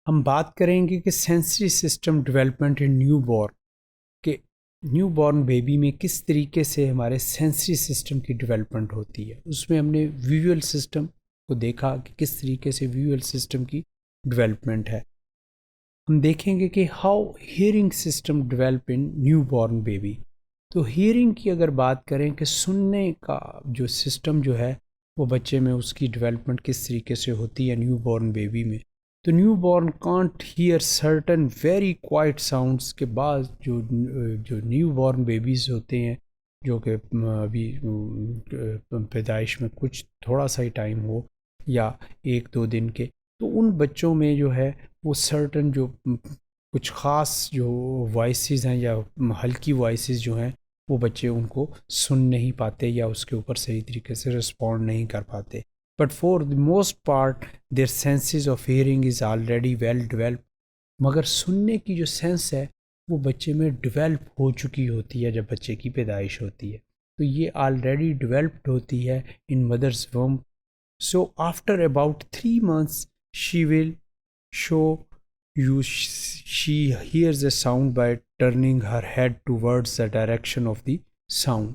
ہم بات کریں گے کہ sensory system development in new born, کہ نیو بورن بیبی میں کس طریقے سے ہمارے سینسری سسٹم کی ڈیولپمنٹ ہوتی ہے۔ اس میں ہم نے ویژول سسٹم کو دیکھا کہ کس طریقے سے ویژول سسٹم کی ڈیولپمنٹ ہے۔ ہم دیکھیں گے کہ how hearing system develop in new born baby. تو ہیئرنگ کی اگر بات کریں کہ سننے کا جو سسٹم جو ہے وہ بچے میں اس کی ڈیولپمنٹ کس طریقے سے ہوتی ہے نیو بورن بیبی میں، تو new born can't hear certain very quite sounds کے بعد جو نیو بورن بیبیز ہوتے ہیں جو کہ ابھی پیدائش میں کچھ تھوڑا سا ہی ٹائم ہو یا ایک دو دن کے، تو ان بچوں میں جو ہے وہ سرٹن جو کچھ خاص جو وائسز ہیں یا ہلکی وائسز جو ہیں وہ بچے ان کو سن نہیں پاتے یا اس کے اوپر صحیح طریقے سے رسپونڈ نہیں کر پاتے۔ But for the most part their senses of hearing is already well develop, مگر سننے کی جو سینس ہے وہ بچے میں ڈیولپ ہو چکی ہوتی ہے جب بچے کی پیدائش ہوتی ہے، تو یہ آلریڈی ڈیولپڈ ہوتی ہے in mother's womb. So after about 3 months she will show you she hears a sound by turning her head towards the direction of the sound،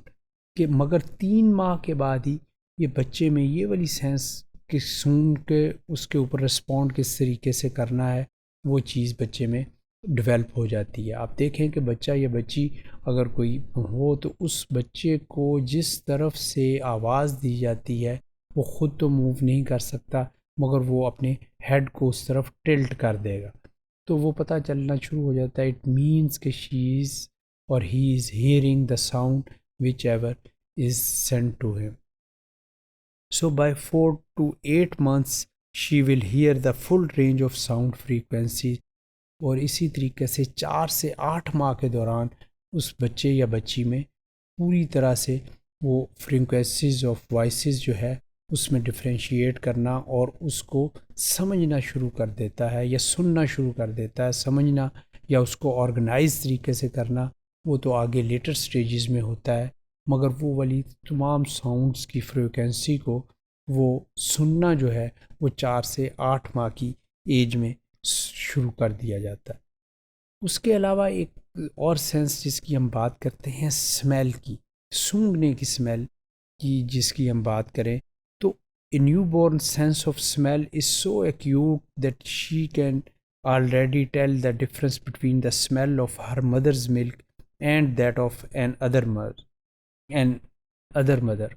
کہ مگر 3 ماہ کے بعد ہی یہ بچے میں یہ والی سینس کہ سن کے اس کے اوپر رسپونڈ کس طریقے سے کرنا ہے وہ چیز بچے میں ڈیولپ ہو جاتی ہے۔ آپ دیکھیں کہ بچہ یا بچی اگر کوئی ہو تو اس بچے کو جس طرف سے آواز دی جاتی ہے وہ خود تو موو نہیں کر سکتا مگر وہ اپنے ہیڈ کو اس طرف ٹلٹ کر دے گا، تو وہ پتہ چلنا شروع ہو جاتا ہے اٹ مینس کہ she is or he is hearing the sound whichever is sent to him. So by 4 to 8 months she will hear the full range of sound frequencies، اور اسی طریقے سے 4 سے 8 ماہ کے دوران اس بچے یا بچی میں پوری طرح سے وہ فریکوینسیز آف وائسز جو ہے اس میں ڈفرینشیٹ کرنا اور اس کو سمجھنا شروع کر دیتا ہے یا سننا شروع کر دیتا ہے۔ سمجھنا یا اس کو آرگنائز طریقے سے کرنا وہ تو آگے لیٹر سٹیجز میں ہوتا ہے، مگر وہ والی تمام ساؤنڈز کی فریکوینسی کو وہ سننا جو ہے وہ 4 سے 8 ماہ کی ایج میں شروع کر دیا جاتا ہے۔ اس کے علاوہ ایک اور سینس جس کی ہم بات کرتے ہیں اسمیل کی، سونگھنے کی اسمیل کی جس کی ہم بات کریں تو a new born sense of smell is so acute that she can already tell the difference between the smell of her mother's milk and that of an other mother،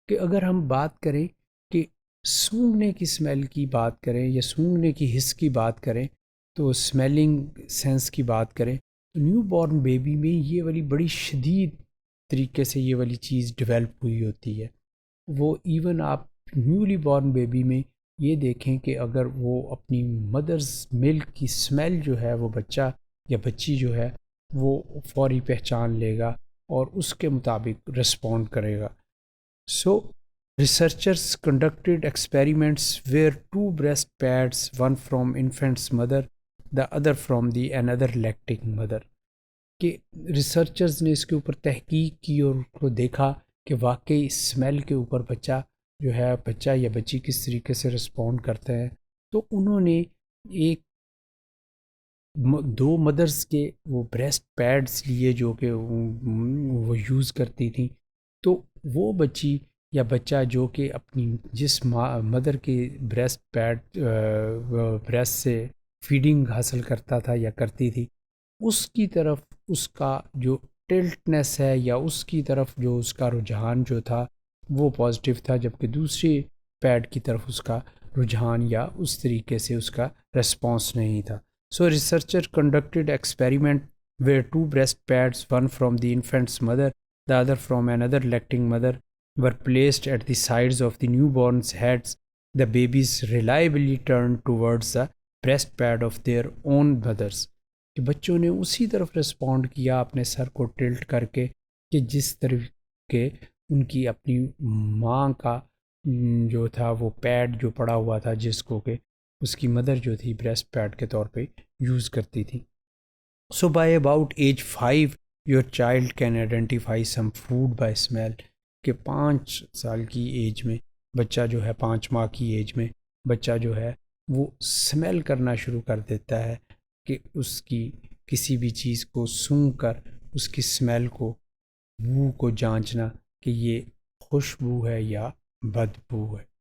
کہ اگر ہم بات کریں کہ سونگھنے کی اسمیل کی بات کریں یا سونگھنے کی حس کی بات کریں تو اسمیلنگ سینس کی بات کریں تو نیو بورن بیبی میں یہ والی بڑی شدید طریقے سے یہ والی چیز ڈیولپ ہوئی ہوتی ہے۔ وہ ایون آپ نیولی بورن بیبی میں یہ دیکھیں کہ اگر وہ اپنی مدرز ملک کی اسمیل جو ہے وہ بچہ یا بچی جو ہے وہ فوری پہچان لے گا اور اس کے مطابق رسپونڈ کرے گا۔ سو researchers conducted experiments where 2 breast pads, one from infant's mother, the other from the another lactating mother، کہ ریسرچرز نے اس کے اوپر تحقیق کی اور اس کو دیکھا کہ واقعی اسمیل کے اوپر جو ہے بچہ یا بچی کس طریقے سے رسپونڈ کرتے ہیں۔ تو انہوں نے ایک 2 مدرز کے وہ بریسٹ پیڈز لیے جو کہ وہ یوز کرتی تھیں، تو وہ بچی یا بچہ جو کہ اپنی جس مدر کے بریسٹ سے فیڈنگ حاصل کرتا تھا یا کرتی تھی اس کی طرف اس کا جو ٹلٹنس ہے یا اس کی طرف جو اس کا رجحان جو تھا وہ پازیٹیو تھا، جبکہ دوسری پیڈ کی طرف اس کا رجحان یا اس طریقے سے اس کا ریسپانس نہیں تھا۔ So researcher conducted experiment where 2 breast pads, one from the infant's mother, the other from another lactating mother, were placed at the sides of the newborn's heads. The babies reliably turned towards the breast pad of their own mothers، کہ بچوں نے اسی طرف respond کیا اپنے سر کو tilt کر کے کہ جس طرح کے ان کی اپنی ماں کا جو تھا وہ پیڈ جو پڑا ہوا تھا جس کو کہ اس کی مدر جو تھی بریسٹ پیڈ کے طور پہ یوز کرتی تھی۔ So by about age 5 your child can identify some food by smell, کہ 5 سال کی ایج میں بچہ جو ہے 5 ماہ کی ایج میں بچہ جو ہے وہ سمیل کرنا شروع کر دیتا ہے کہ اس کی کسی بھی چیز کو سونگھ کر اس کی سمیل کو، بو کو جانچنا کہ یہ خوشبو ہے یا بدبو ہے۔